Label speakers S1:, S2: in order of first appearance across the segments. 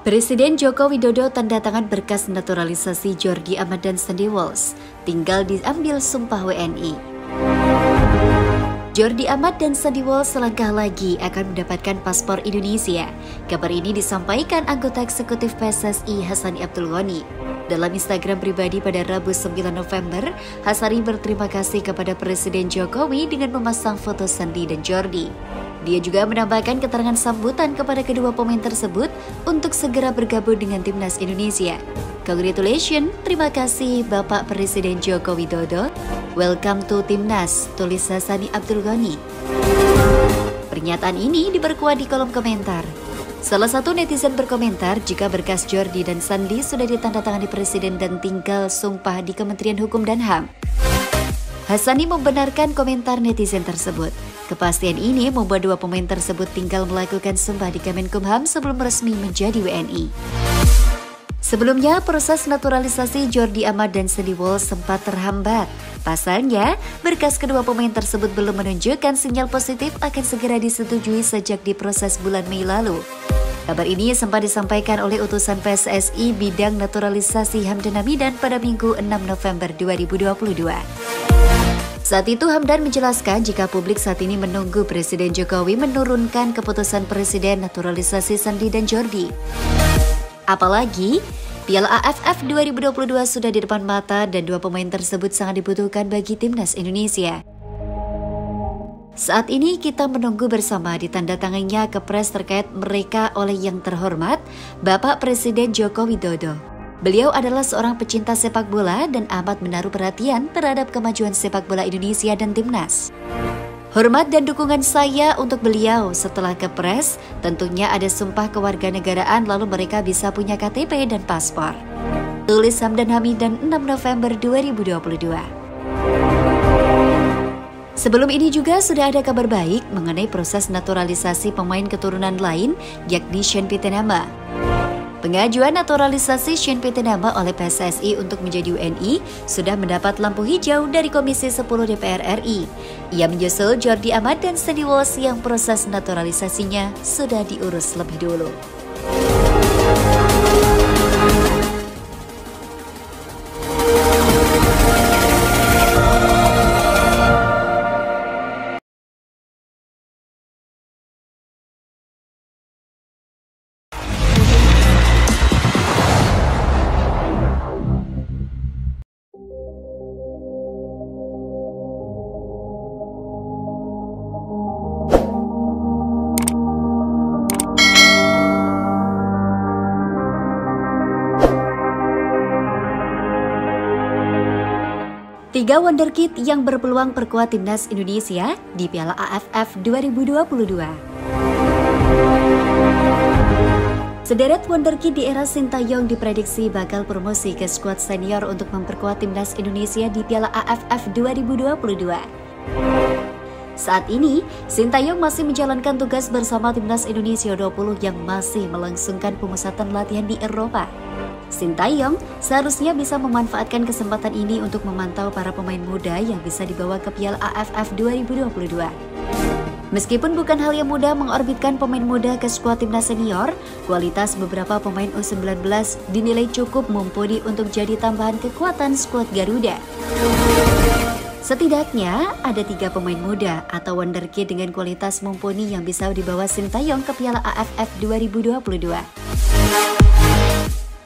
S1: Presiden Joko Widodo tanda tangan berkas naturalisasi Jordi Amat dan Sandy Walsh, tinggal diambil sumpah WNI. Jordi Amat dan Sandy Walsh selangkah lagi akan mendapatkan paspor Indonesia. Kabar ini disampaikan anggota eksekutif PSSI Hassani Abdul Ghani. Dalam Instagram pribadi pada Rabu 9 November, Hassani berterima kasih kepada Presiden Jokowi dengan memasang foto Sandy dan Jordi. Dia juga menambahkan keterangan sambutan kepada kedua pemain tersebut untuk segera bergabung dengan Timnas Indonesia. Congratulations, terima kasih Bapak Presiden Joko Widodo. Welcome to Timnas, tulis Hassani Abdul Ghani. Pernyataan ini diperkuat di kolom komentar. Salah satu netizen berkomentar jika berkas Jordi dan Sandy sudah ditandatangani Presiden dan tinggal sumpah di Kementerian Hukum dan HAM. Hassani membenarkan komentar netizen tersebut. Kepastian ini membuat dua pemain tersebut tinggal melakukan sumpah di Kemenkumham sebelum resmi menjadi WNI. Sebelumnya, proses naturalisasi Jordi Amat dan Sandy Walsh sempat terhambat. Pasalnya, berkas kedua pemain tersebut belum menunjukkan sinyal positif akan segera disetujui sejak diproses bulan Mei lalu. Kabar ini sempat disampaikan oleh utusan PSSI bidang naturalisasi Hamdan Hamidan pada Minggu 6 November 2022. Saat itu Hamdan menjelaskan jika publik saat ini menunggu Presiden Jokowi menurunkan keputusan Presiden naturalisasi Sandy dan Jordi. Apalagi, Piala AFF 2022 sudah di depan mata dan dua pemain tersebut sangat dibutuhkan bagi Timnas Indonesia. Saat ini kita menunggu bersama ditandatangannya kepres terkait mereka oleh yang terhormat Bapak Presiden Joko Widodo. Beliau adalah seorang pecinta sepak bola dan amat menaruh perhatian terhadap kemajuan sepak bola Indonesia dan Timnas. Hormat dan dukungan saya untuk beliau setelah kepres, tentunya ada sumpah kewarganegaraan lalu mereka bisa punya KTP dan paspor. Tulis Hamdan Hamidan 6 November 2022. Sebelum ini juga sudah ada kabar baik mengenai proses naturalisasi pemain keturunan lain, yakni Sean Pittenama. Pengajuan naturalisasi Sean Pittenama oleh PSSI untuk menjadi WNI sudah mendapat lampu hijau dari Komisi 10 DPR RI. Ia menyusul Jordi Amat dan Sandy Walsh yang proses naturalisasinya sudah diurus lebih dulu. Tiga wonderkid yang berpeluang perkuat Timnas Indonesia di Piala AFF 2022. Sederet wonderkid di era Sintayong diprediksi bakal promosi ke skuad senior untuk memperkuat Timnas Indonesia di Piala AFF 2022. Saat ini, Sintayong masih menjalankan tugas bersama Timnas Indonesia 20 yang masih melangsungkan pemusatan latihan di Eropa. Sintayong seharusnya bisa memanfaatkan kesempatan ini untuk memantau para pemain muda yang bisa dibawa ke Piala AFF 2022. Meskipun bukan hal yang mudah mengorbitkan pemain muda ke skuad Timnas senior, kualitas beberapa pemain U19 dinilai cukup mumpuni untuk jadi tambahan kekuatan skuad Garuda. Setidaknya ada 3 pemain muda atau wonderkid dengan kualitas mumpuni yang bisa dibawa Sintayong ke Piala AFF 2022.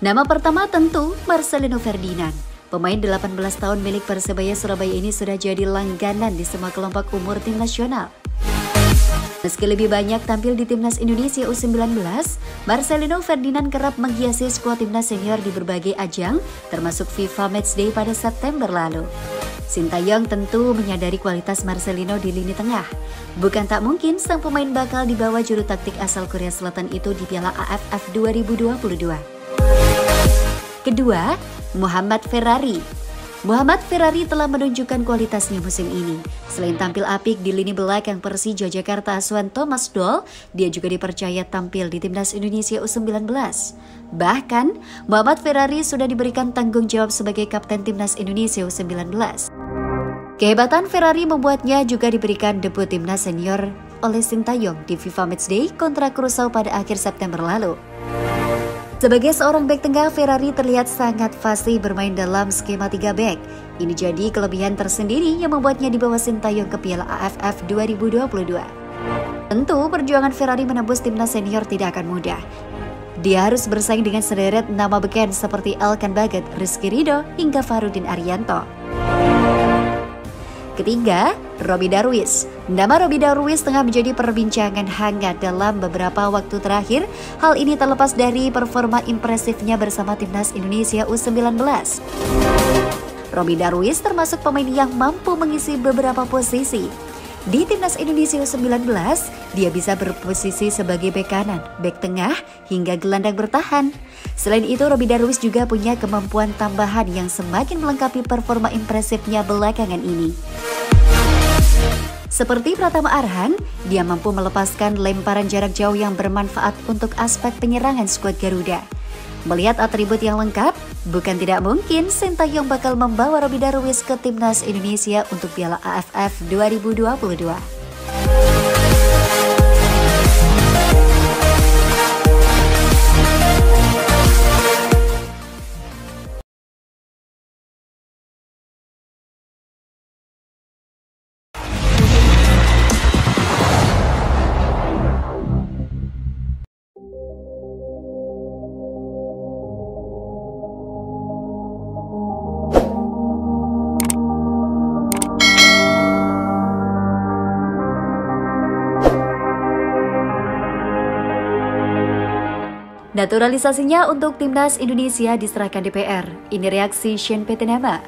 S1: Nama pertama tentu Marcelino Ferdinand. Pemain 18 tahun milik Persebaya Surabaya ini sudah jadi langganan di semua kelompok umur tim nasional. Meski lebih banyak tampil di Timnas Indonesia U19, Marcelino Ferdinand kerap menghiasi skuad Timnas senior di berbagai ajang, termasuk FIFA Matchday pada September lalu. Sintayong tentu menyadari kualitas Marcelino di lini tengah. Bukan tak mungkin sang pemain bakal dibawa juru taktik asal Korea Selatan itu di Piala AFF 2022. Kedua, Muhammad Ferrari. Muhammad Ferrari telah menunjukkan kualitasnya musim ini. Selain tampil apik di lini belakang Persija Jakarta asuhan Thomas Doll, dia juga dipercaya tampil di Timnas Indonesia U19. Bahkan, Muhammad Ferrari sudah diberikan tanggung jawab sebagai kapten Timnas Indonesia U19. Kehebatan Ferrari membuatnya juga diberikan debut Timnas senior oleh Sintayong di FIFA Matchday kontra Curaçao pada akhir September lalu. Sebagai seorang bek tengah, Ferrari terlihat sangat fasih bermain dalam skema 3 bek. Ini jadi kelebihan tersendiri yang membuatnya dibawa Sintayong ke Piala AFF 2022. Tentu perjuangan Ferrari menembus timnas senior tidak akan mudah. Dia harus bersaing dengan sederet nama beken seperti Elkan Baget, Rizky Ridho, hingga Farudin Arianto. Ketiga, Robby Darwish. Nama Robby Darwish tengah menjadi perbincangan hangat dalam beberapa waktu terakhir. Hal ini terlepas dari performa impresifnya bersama timnas Indonesia U19. Robby Darwish termasuk pemain yang mampu mengisi beberapa posisi. Di timnas Indonesia U19, dia bisa berposisi sebagai bek kanan, bek tengah, hingga gelandang bertahan. Selain itu, Robby Darwish juga punya kemampuan tambahan yang semakin melengkapi performa impresifnya belakangan ini. Seperti Pratama Arhan, dia mampu melepaskan lemparan jarak jauh yang bermanfaat untuk aspek penyerangan skuad Garuda. Melihat atribut yang lengkap, bukan tidak mungkin Sintayong bakal membawa Robby Darwish ke timnas Indonesia untuk Piala AFF 2022. Naturalisasinya untuk timnas Indonesia diserahkan DPR. Ini reaksi Sean Petenama.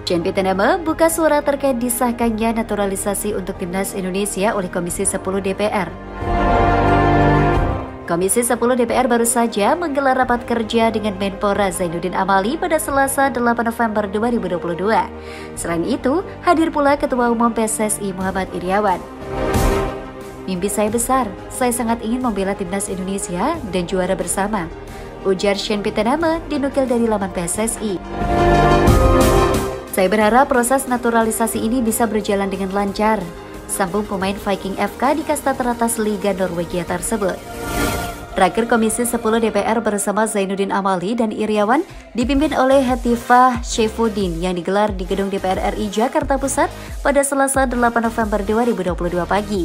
S1: Sean Petenama buka suara terkait disahkannya naturalisasi untuk timnas Indonesia oleh Komisi 10 DPR. Komisi 10 DPR baru saja menggelar rapat kerja dengan Menpora Zainuddin Amali pada Selasa 8 November 2022. Selain itu, hadir pula Ketua Umum PSSI Muhammad Iryawan. Mimpi saya besar, saya sangat ingin membela timnas Indonesia dan juara bersama, ujar Sean Petenama dinukil dari laman PSSI. Saya berharap proses naturalisasi ini bisa berjalan dengan lancar, sambung pemain Viking FK di kasta teratas Liga Norwegia tersebut. Raker Komisi 10 DPR bersama Zainuddin Amali dan Iryawan dipimpin oleh Hetifah Syaifuddin yang digelar di Gedung DPR RI Jakarta Pusat pada Selasa 8 November 2022 pagi.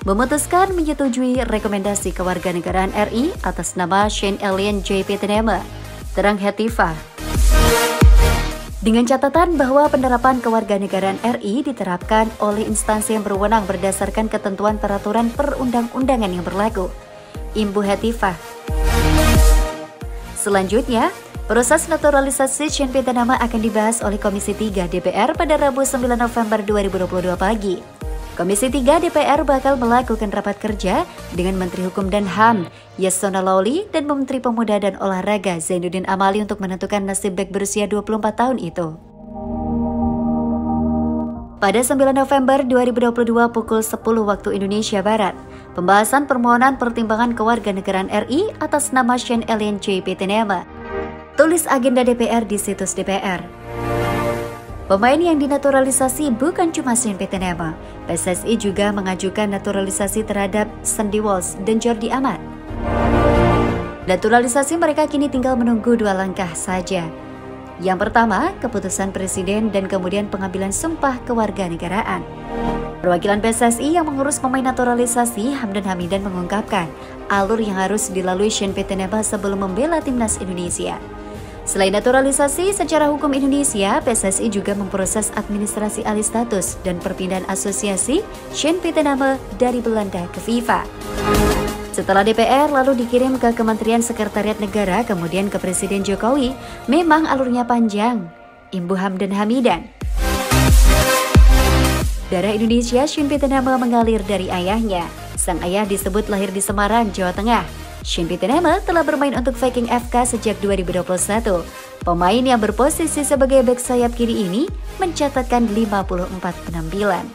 S1: Memutuskan menyetujui rekomendasi kewarganegaraan RI atas nama Shane Elian J. Petenama, terang Hetifah. Dengan catatan bahwa penerapan kewarganegaraan RI diterapkan oleh instansi yang berwenang berdasarkan ketentuan peraturan perundang-undangan yang berlaku, imbu Hetifah. Selanjutnya, proses naturalisasi Shane Petenama akan dibahas oleh Komisi 3 DPR pada Rabu 9 November 2022 pagi. Komisi 3 DPR bakal melakukan rapat kerja dengan Menteri Hukum dan HAM Yasona Lawli dan Menteri Pemuda dan Olahraga Zainuddin Amali untuk menentukan nasib bek berusia 24 tahun itu. Pada 9 November 2022 pukul 10 waktu Indonesia Barat, pembahasan permohonan pertimbangan kewarganegaraan RI atas nama Shane Elian J. Petenama. Tulis agenda DPR di situs DPR. Pemain yang dinaturalisasi bukan cuma Shane Petenama, PSSI juga mengajukan naturalisasi terhadap Sandy Walsh dan Jordi Amat. Naturalisasi mereka kini tinggal menunggu 2 langkah saja. Yang pertama, keputusan Presiden dan kemudian pengambilan sumpah kewarganegaraan. Perwakilan PSSI yang mengurus pemain naturalisasi, Hamdan Hamidan, mengungkapkan alur yang harus dilalui Shane Petenama sebelum membela timnas Indonesia. Selain naturalisasi, secara hukum Indonesia, PSSI juga memproses administrasi alih status dan perpindahan asosiasi Shane Petenama dari Belanda ke FIFA. Setelah DPR lalu dikirim ke Kementerian Sekretariat Negara, kemudian ke Presiden Jokowi, memang alurnya panjang. Imbu Hamdan Hamidan. Darah Indonesia Shane Petenama mengalir dari ayahnya. Sang ayah disebut lahir di Semarang, Jawa Tengah. Shane Petenama telah bermain untuk Viking FK sejak 2021. Pemain yang berposisi sebagai bek sayap kiri ini mencatatkan 54 penampilan.